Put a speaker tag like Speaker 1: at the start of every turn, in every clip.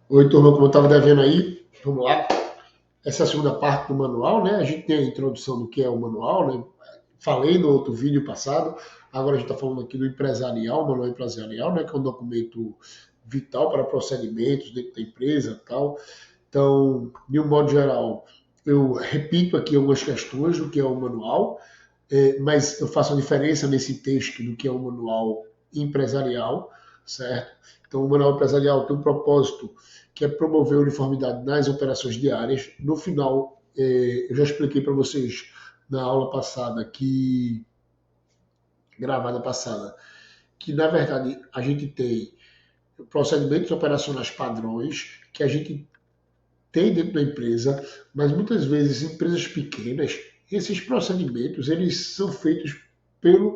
Speaker 1: Oi, turma, como eu estava devendo aí, vamos lá. Essa é a segunda parte do manual, né? A gente tem a introdução do que é o manual, né? Falei no outro vídeo passado, agora a gente está falando aqui do empresarial, o manual empresarial, né? Que é um documento vital para procedimentos dentro da empresa e tal. Então, de um modo geral, eu repito aqui algumas questões do que é o manual, mas eu faço a diferença nesse texto do que é o manual empresarial, certo? Então, o manual empresarial tem um propósito que é promover a uniformidade nas operações diárias. No final, eu já expliquei para vocês na aula passada, gravada passada, que na verdade a gente tem procedimentos operacionais padrões que a gente tem dentro da empresa, mas muitas vezes em empresas pequenas, esses procedimentos eles são feitos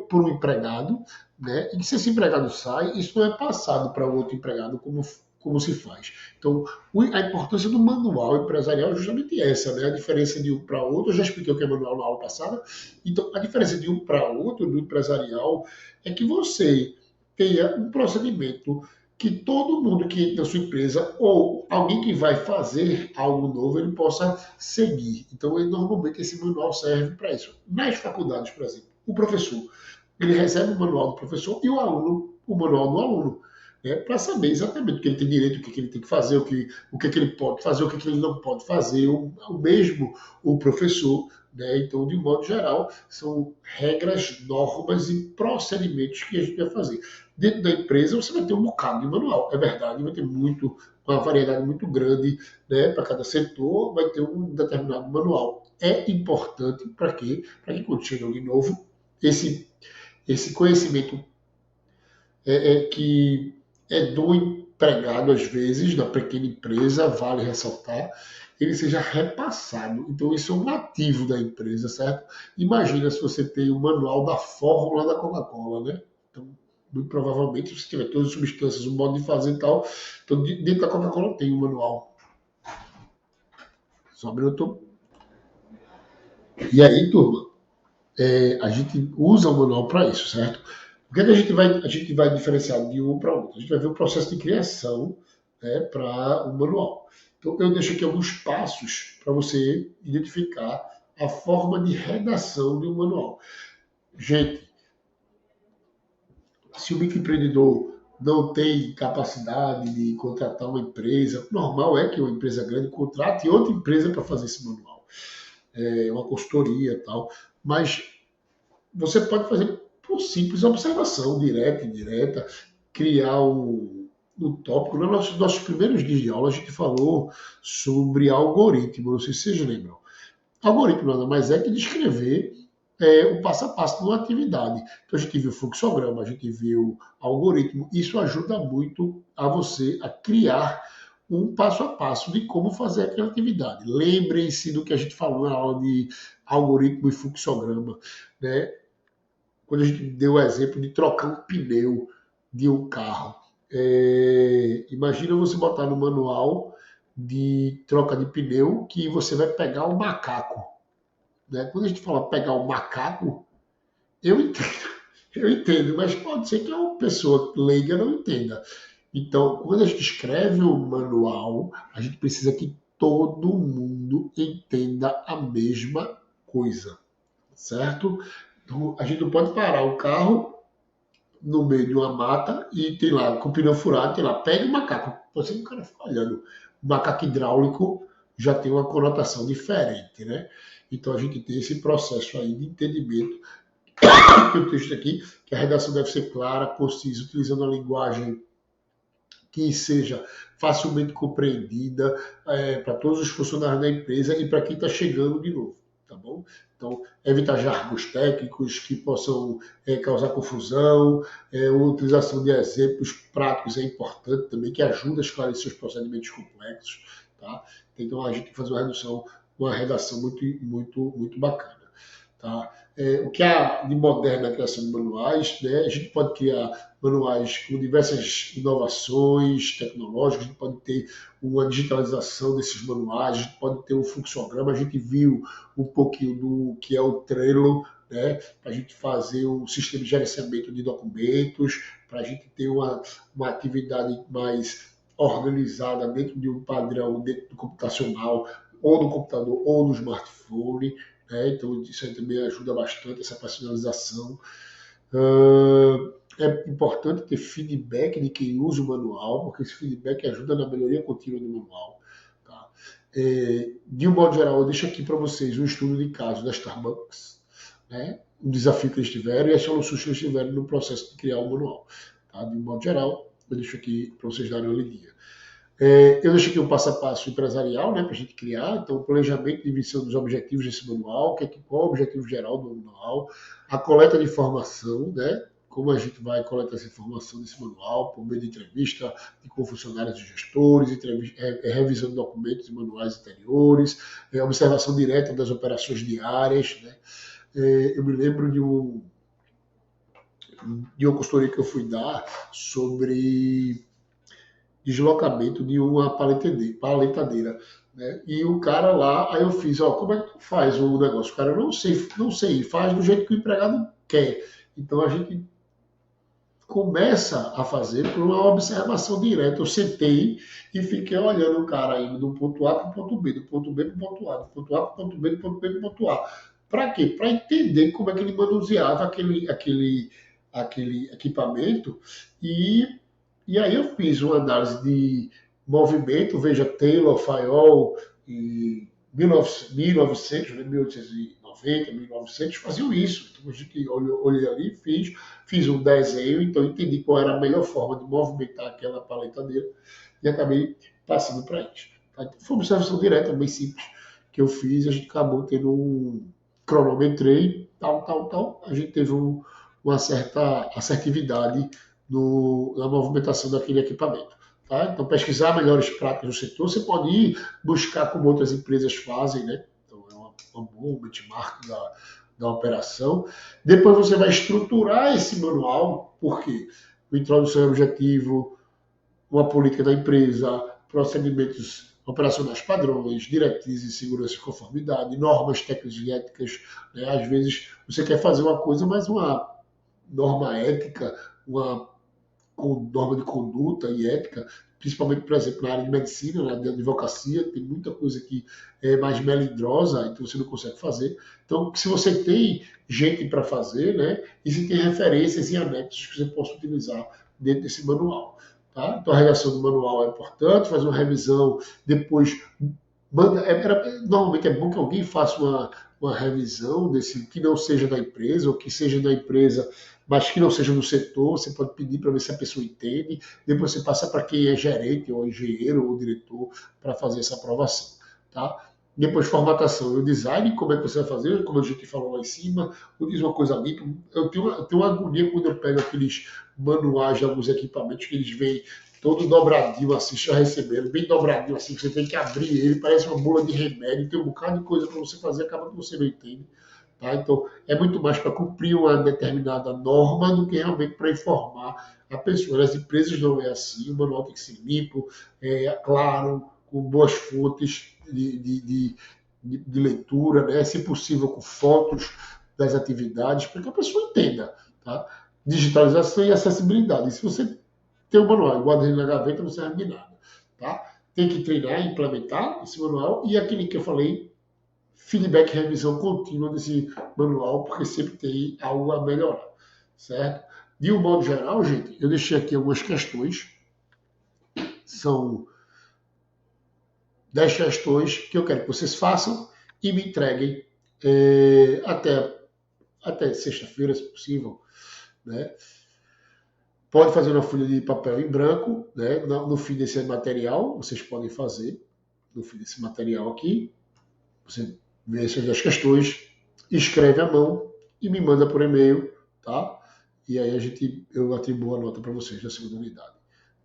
Speaker 1: por um empregado, né? E se esse empregado sai, isso não é passado para outro empregado como se faz. Então, a importância do manual empresarial é justamente essa, né? A diferença de um para outro, eu já expliquei o que é manual na aula passada. Então, a diferença de um para outro, do empresarial, é que você tenha um procedimento que todo mundo que entra na sua empresa ou alguém que vai fazer algo novo ele possa seguir. Então, normalmente esse manual serve para isso. Nas faculdades, por exemplo, o professor ele recebe o manual do professor e o aluno o manual do aluno, né, para saber exatamente o que ele tem direito, o que ele tem que fazer, o que ele pode fazer, o que ele não pode fazer, o mesmo o professor. Né? Então, de modo geral, são regras, normas e procedimentos que a gente vai fazer. Dentro da empresa, você vai ter um bocado de manual, é verdade, vai ter uma variedade muito grande, né? Para cada setor, vai ter um determinado manual. É importante para quê? Para que quando chega alguém novo, esse, esse conhecimento que é do empregado, às vezes, da pequena empresa, vale ressaltar, ele seja repassado. Então, isso é um ativo da empresa, certo? Imagina se você tem o manual da fórmula da Coca-Cola, né? Então, muito provavelmente, se você tiver todas as substâncias, o modo de fazer e tal, então, dentro da Coca-Cola tem um manual. Só um minuto. E aí, turma, a gente usa o manual para isso, certo? O que, é que a gente vai diferenciar de um para outro? A gente vai ver o processo de criação, né, para o manual. Então, eu deixo aqui alguns passos para você identificar a forma de redação de um manual. Gente, se o microempreendedor não tem capacidade de contratar uma empresa, normal é que uma empresa grande contrate outra empresa para fazer esse manual, uma consultoria e tal, mas você pode fazer por simples observação, direta e indireta, criar um tópico. Nos nossos primeiros dias de aula, a gente falou sobre algoritmo, não sei se vocês lembram. Algoritmo nada mais é que descrever o passo a passo de uma atividade. Então, a gente viu fluxograma, a gente viu algoritmo. Isso ajuda muito a você a criar um passo a passo de como fazer aquela atividade. Lembrem-se do que a gente falou na aula de algoritmo e fluxograma, né? Quando a gente deu o exemplo de trocar um pneu de um carro. Imagina você botar no manual de troca de pneu que você vai pegar um macaco. Né? Quando a gente fala pegar um macaco, eu entendo, eu entendo, mas pode ser que uma pessoa leiga não entenda. Então, quando a gente escreve o manual, a gente precisa que todo mundo entenda a mesma coisa, certo? Então, a gente não pode parar o carro no meio de uma mata e tem lá, com o pneu furado, tem lá, pega o macaco. Você o cara fica olhando. O macaco hidráulico já tem uma conotação diferente, né? Então a gente tem esse processo aí de entendimento que o texto aqui, que a redação deve ser clara, concisa, utilizando a linguagem que seja facilmente compreendida para todos os funcionários da empresa e para quem está chegando de novo, tá bom? Então, evitar jargos técnicos que possam causar confusão, a utilização de exemplos práticos é importante também, que ajuda a esclarecer os procedimentos complexos, tá? Então, a gente tem que fazer uma redação muito, muito, muito bacana. Tá? O que há de moderno na criação de manuais, né? A gente pode criar manuais com diversas inovações tecnológicas, a gente pode ter uma digitalização desses manuais, a gente pode ter um fluxograma, a gente viu um pouquinho do que é o Trello, né? Para a gente fazer um sistema de gerenciamento de documentos, para a gente ter uma atividade mais organizada dentro de um padrão, dentro do computacional, ou no computador, ou no smartphone, né? Então isso aí também ajuda bastante, essa personalização. É importante ter feedback de quem usa o manual, porque esse feedback ajuda na melhoria contínua do manual. Tá? De um modo geral, eu deixo aqui para vocês um estudo de caso da Starbucks, né? O desafio que eles tiveram e as soluções que eles tiveram no processo de criar o manual. Tá? De um modo geral, eu deixo aqui para vocês darem uma lidinha. Eu deixo aqui um passo a passo empresarial, né, para a gente criar. Então, o planejamento e definição dos objetivos desse manual, qual é o objetivo geral do manual, a coleta de informação, né, como a gente vai coletar essa informação desse manual, por meio de entrevista com funcionários e gestores, revisão de documentos e manuais anteriores, observação direta das operações diárias. Né. Eu me lembro de uma consultoria que eu fui dar sobre deslocamento de uma paletadeira. Né? E o cara lá, aí eu fiz, ó, como é que tu faz o negócio? O cara, não sei, faz do jeito que o empregado quer. Então a gente começa a fazer por uma observação direta. Eu sentei e fiquei olhando o cara indo do ponto A para o ponto B, do ponto B para o ponto A, do ponto A para o ponto B, do ponto B para o ponto A. Para quê? Para entender como é que ele manuseava aquele equipamento e aí eu fiz uma análise de movimento, veja, Taylor, Fayol e 1900, né, 1890, 1900 faziam isso. Então a gente olhei ali, fiz um desenho, então entendi qual era a melhor forma de movimentar aquela paletadeira e acabei passando para eles. Tá? Então, foi uma observação direta, bem simples, que eu fiz, a gente acabou tendo um cronometrei, tal, a gente teve uma certa assertividade na movimentação daquele equipamento. Tá? Então, pesquisar melhores práticas no setor, você pode ir buscar como outras empresas fazem, né? Então, é uma boa benchmark da operação. Depois você vai estruturar esse manual, porque a introdução é objetivo, uma política da empresa, procedimentos operacionais padrões, diretrizes de segurança e conformidade, normas técnicas e éticas. Né? Às vezes você quer fazer uma coisa, mas uma norma ética, uma com norma de conduta e ética, principalmente, por exemplo, na área de medicina, na área de advocacia, tem muita coisa que é mais melindrosa, então você não consegue fazer. Então, se você tem gente para fazer, né, e se tem referências e anexos que você possa utilizar dentro desse manual. Tá? Então, a redação do manual é importante, fazer uma revisão, depois normalmente é bom que alguém faça uma revisão desse que não seja da empresa, ou que seja da empresa, mas que não seja no setor. Você pode pedir para ver se a pessoa entende. Depois você passa para quem é gerente, ou engenheiro, ou diretor, para fazer essa aprovação. Tá? Depois, formatação e o design, como é que você vai fazer, como a gente falou lá em cima. Eu diz uma coisa limpa. Eu tenho uma agonia quando eu pego aqueles manuais de alguns equipamentos que eles vêm todo dobradinho assim, já recebendo, bem dobradinho assim, que você tem que abrir ele, parece uma bula de remédio, tem um bocado de coisa para você fazer, acaba que você não entende. Tá? Então, é muito mais para cumprir uma determinada norma do que realmente para informar a pessoa. Nas empresas não é assim, o manual tem que ser limpo, claro, com boas fontes de leitura, né? Se possível com fotos das atividades, para que a pessoa entenda. Tá? Digitalização e acessibilidade. E se você tem um manual, guarda ele na gaveta, não serve de nada. Tá? Tem que treinar e implementar esse manual e aquele que eu falei, feedback e revisão contínua desse manual, porque sempre tem algo a melhorar. Certo? De um modo geral, gente, eu deixei aqui algumas questões. São 10 questões que eu quero que vocês façam e me entreguem até sexta-feira, se possível. Né? Pode fazer uma folha de papel em branco, né? No fim desse material, vocês podem fazer, no fim desse material aqui, você vê essas 10 questões, escreve à mão e me manda por e-mail, tá? E aí eu atribuo a nota para vocês da segunda unidade.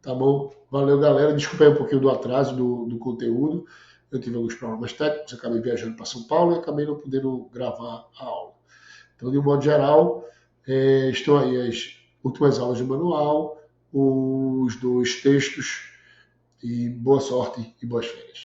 Speaker 1: Tá bom? Valeu, galera. Desculpa aí um pouquinho do atraso do conteúdo. Eu tive alguns problemas técnicos, acabei viajando para São Paulo e acabei não podendo gravar a aula. Então, de um modo geral, estão aí as últimas aulas de manual, os 2 textos, e boa sorte e boas férias.